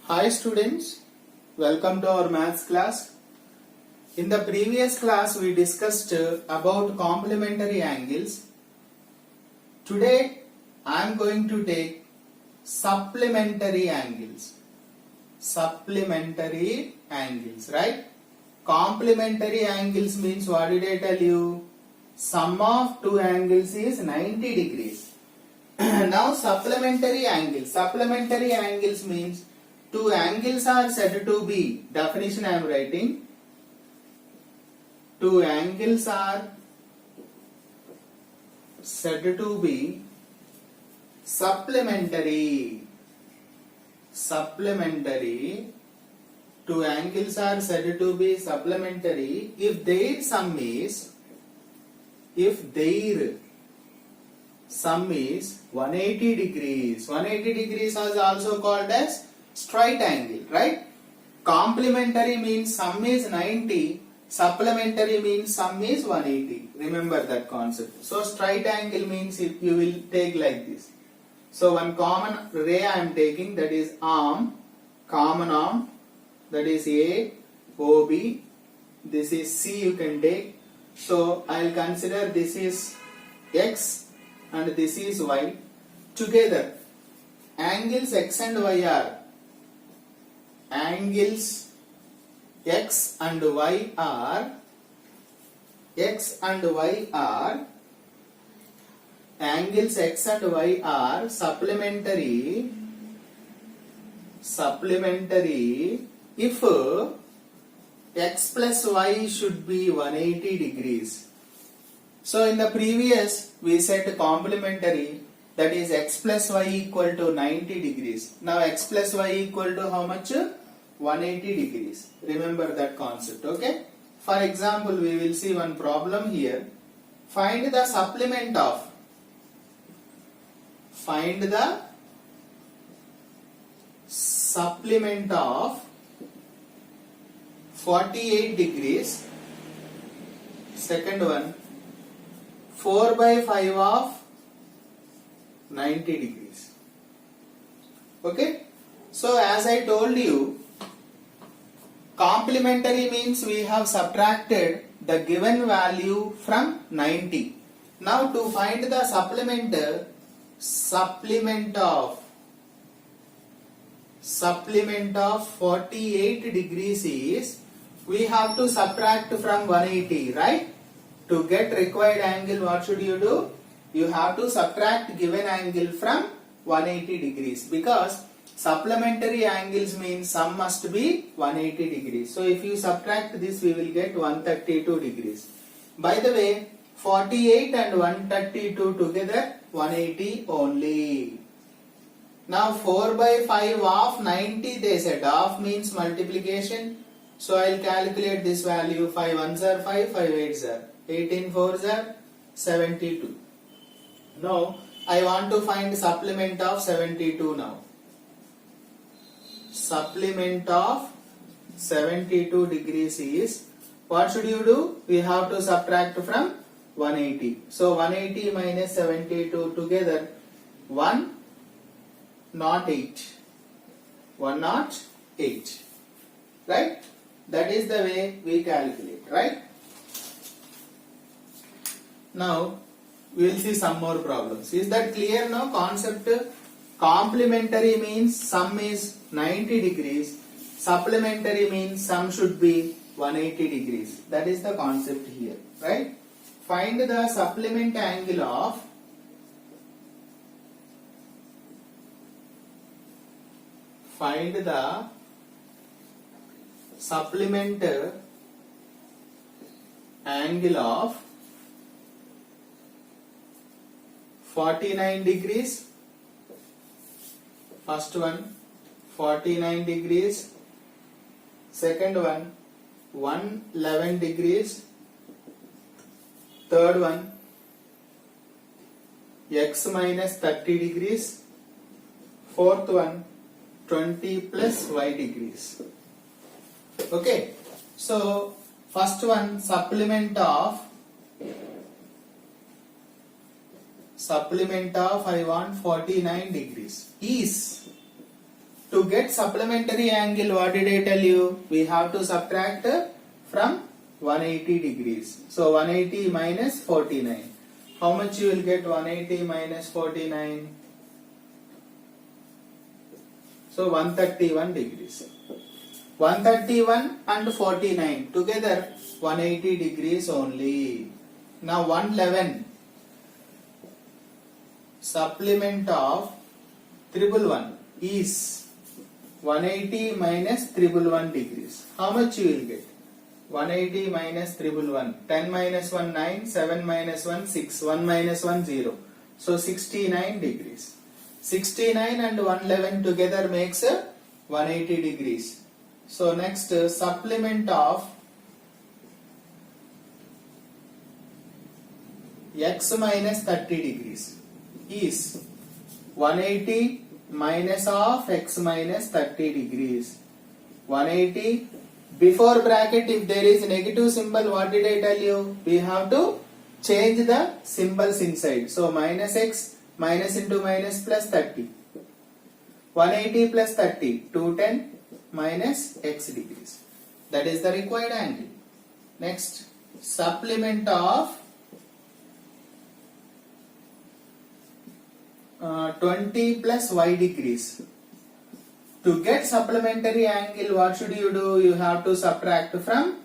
Hi students, welcome to our maths class. In the previous class we discussed about complementary angles. Today I am going to take supplementary angles. Supplementary angles, right? Complementary angles means what did I tell you? Sum of two angles is 90 degrees. Now supplementary angles means two angles are said to be, definition I am writing, two angles are said to be supplementary. Two angles are said to be supplementary if their sum is 180 degrees. 180 degrees is also called as straight angle, right? Complementary means sum is 90, supplementary means sum is 180. Remember that concept. So straight angle means if you will take like this. So one common ray I am taking, that is arm, common arm, that is A, OB, this is C you can take. So I will consider this is X and this is Y. Together angles X and Y are angles X and Y are angles X and Y are supplementary if X plus Y should be 180 degrees. So in the previous we said complementary, that is X plus Y equal to 90 degrees. Now X plus Y equal to how much? 180 degrees. Remember that concept, okay? For example, we will see one problem here. Find the supplement of 48 degrees. Second one, 4 by 5 of 90 degrees. Okay? So as I told you, complementary means we have subtracted the given value from 90. Now to find the supplement of 48 degrees is, we have to subtract from 180, right? To get required angle, what should you do? You have to subtract given angle from 180 degrees, because supplementary angles means sum must be 180 degrees. So if you subtract this, we will get 132 degrees. By the way, 48 and 132 together 180 only. Now 4 by 5 of 90 they said. Of means multiplication. So I will calculate this value. 5 ones are 5, 5 eights are 18 fours are 72. Now I want to find supplement of 72 now. Supplement of 72 degrees is, what should you do? We have to subtract from 180. So 180 minus 72 together 108. 108. Right? That is the way we calculate, right? Now we will see some more problems. Is that clear now? Concept complementary means sum is 90 degrees. Supplementary means sum should be 180 degrees. That is the concept here, right? Find the supplement angle of supplement angle of 49 degrees. First one 49 degrees. Second one 111 degrees. Third one X minus 30 degrees. Fourth one 20 plus Y degrees. Okay. So first one, supplement of I want 49 degrees is To get supplementary angle, what did I tell you? We have to subtract from 180 degrees. So 180 minus 49. How much you will get 180 minus 49? So 131 degrees. 131 and 49 together 180 degrees only. Now 111. Supplement of 111 is 180 minus 111 degrees. How much you will get? 180 minus 111. 10 minus 1 9, 7 minus 1 6, 1 minus 1 0. So 69 degrees. 69 and 111 together makes 180 degrees. So next supplement of x minus 30 degrees is 180 minus of x minus 30 degrees. 180 before bracket, if there is negative symbol, what did I tell you? We have to change the symbols inside. So minus x, minus into minus plus 30. 180 plus 30, 210 minus x degrees. That is the required angle. Next, supplement of 20 plus y degrees. To get supplementary angle, what should you do? You have to subtract from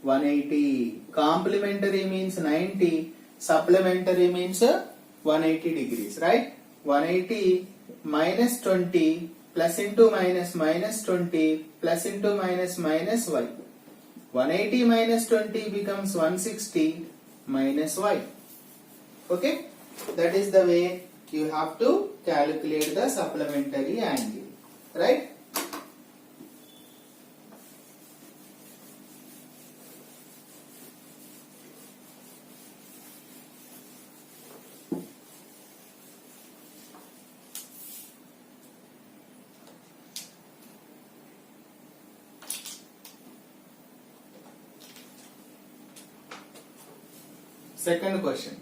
180. Complementary means 90. Supplementary means 180 degrees, right? 180 minus 20 plus into minus minus 20 plus into minus minus y. 180 minus 20 becomes 160 minus y. Okay? That is the way you have to calculate the supplementary angle. Right? Second question.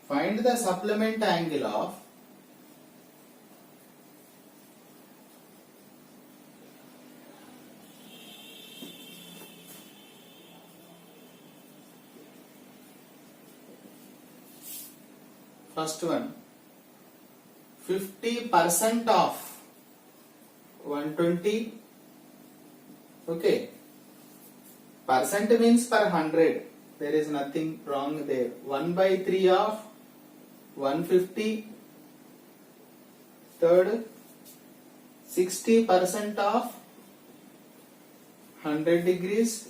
Find the supplement angle of first one 50% of 120. Okay, percent means per 100. There is nothing wrong there. 1 by 3 of 150. Third, 60% of 100 degrees.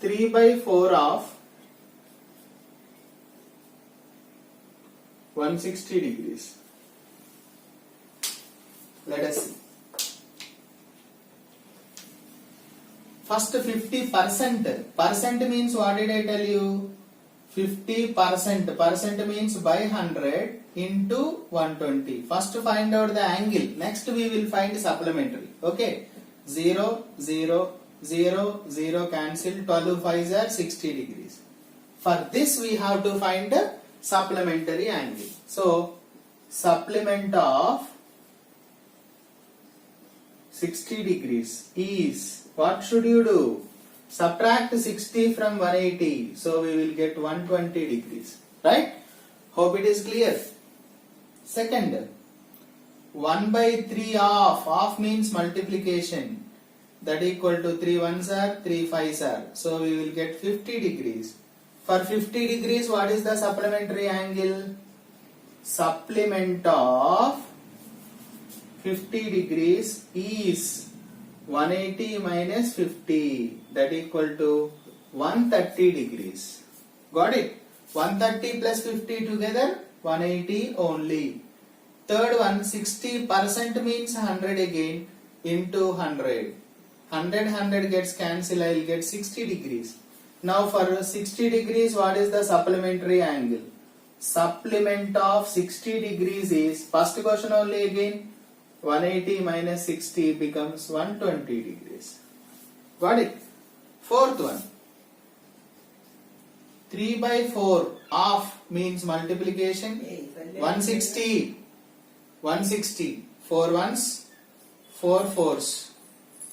3 by 4 of 160 degrees. Let us see. First 50%. Percent means what did I tell you? 50%. Percent means by 100 into 120. First find out the angle. Next we will find supplementary. Okay. 0, 0, 0, 0 cancel. 12 5s are 60 degrees. For this we have to find the supplementary angle. So supplement of 60 degrees is, what should you do? Subtract 60 from 180. So we will get 120 degrees. Right? Hope it is clear. Second, 1 by 3 off. Off means multiplication. That equal to 3 1s are, 3 5s are. So we will get 50 degrees. For 50 degrees, what is the supplementary angle? Supplement of 50 degrees is 180 minus 50. That equal to 130 degrees. Got it? 130 plus 50 together 180 only. Third one, 60% means 100 again into 100. 100 gets cancelled, I will get 60 degrees. Now for 60 degrees, what is the supplementary angle? Supplement of 60 degrees is, first question only again, 180 minus 60 becomes 120 degrees. Got it? Fourth one, 3 by 4 half means multiplication. 160. 160. 4 ones, 4 fours.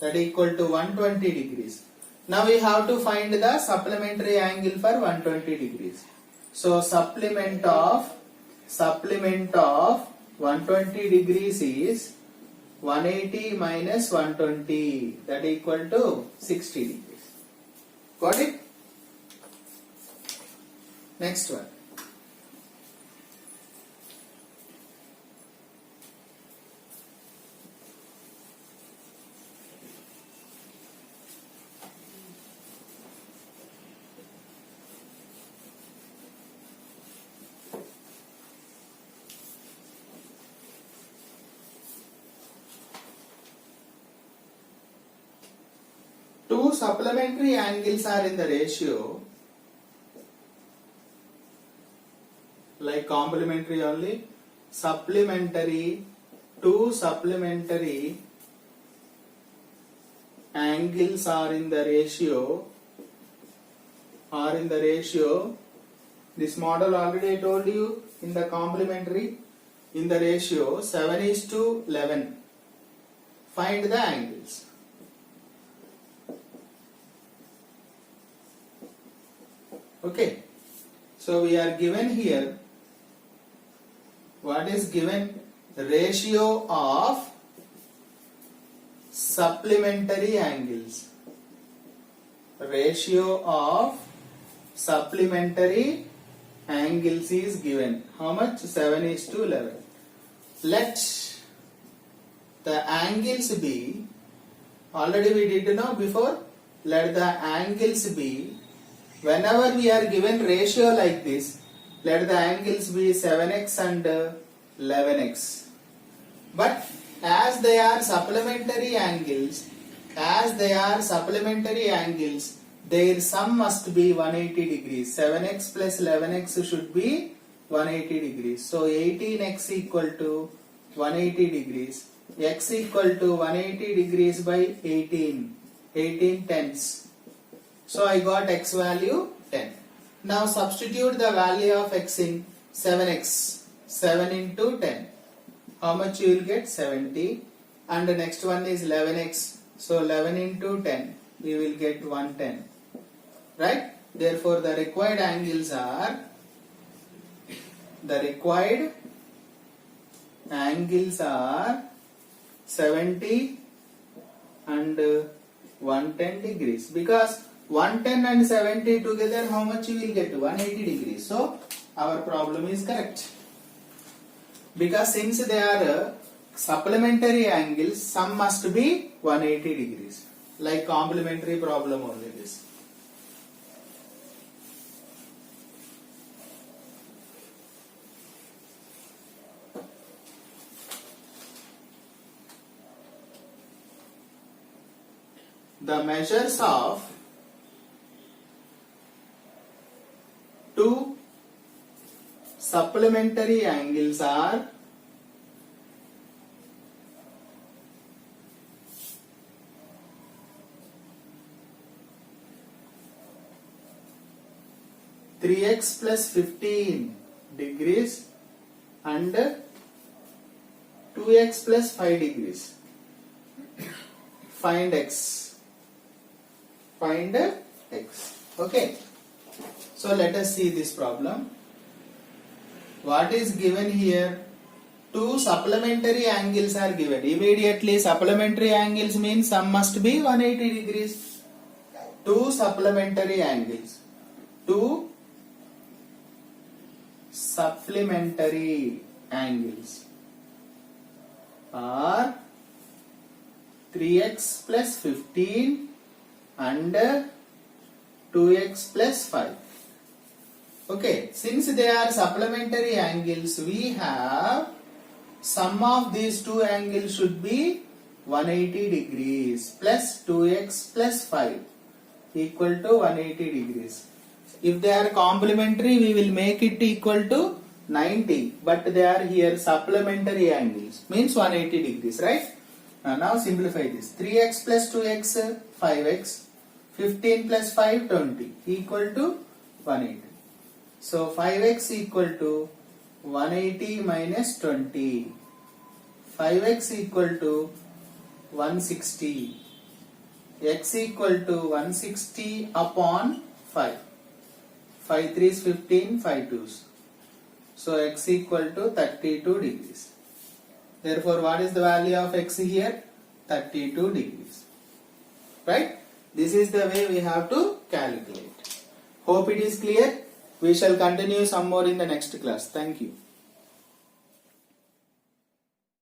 That equal to 120 degrees. Now we have to find the supplementary angle for 120 degrees. So supplement of 120 degrees is 180 minus 120, that equal to 60 degrees. Got it? Next one. Two supplementary angles are in the ratio, like complementary only. Two supplementary angles are in the ratio. This model already I told you in the complementary, in the ratio 7:11. Find the angles. Okay, so we are given here, what is given? The ratio of supplementary angles. Ratio of supplementary angles is given. How much? 7:11. Let the angles be, already we did know before, let the angles be, whenever we are given ratio like this, let the angles be 7x and 11x. But as they are supplementary angles, their sum must be 180 degrees. 7x plus 11x should be 180 degrees. So 18x equal to 180 degrees. X equal to 180 degrees by 18 tenths. So I got x value 10. Now substitute the value of x in 7x. 7 into 10. How much you will get? 70. And the next one is 11x. So 11 into 10, we will get 110. Right? Therefore the required angles are, 70 and 110 degrees. Because 110 and 70 together, how much you will get? 180 degrees. So our problem is correct. Because since they are supplementary angles, sum must be 180 degrees. Like complementary problem only this. The measures of two supplementary angles are 3x plus 15 degrees and 2x plus 5 degrees. Find x. Okay. So let us see this problem. What is given here? Two supplementary angles are given. Immediately supplementary angles means sum must be 180 degrees. Two supplementary angles. Two supplementary angles are 3x plus 15 and 2x plus 5. Okay, since they are supplementary angles, we have sum of these two angles should be 180 degrees plus 2x plus 5 equal to 180 degrees. If they are complementary, we will make it equal to 90, but they are here supplementary angles, means 180 degrees, right? Now simplify this. 3x plus 2x, 5x, 15 plus 5, 20, equal to 180. So 5x equal to 180 minus 20. 5x equal to 160. X equal to 160 upon 5. 5 3 is 15, 5 2s. So x equal to 32 degrees. Therefore, what is the value of x here? 32 degrees. Right? This is the way we have to calculate. Hope it is clear. We shall continue some more in the next class. Thank you.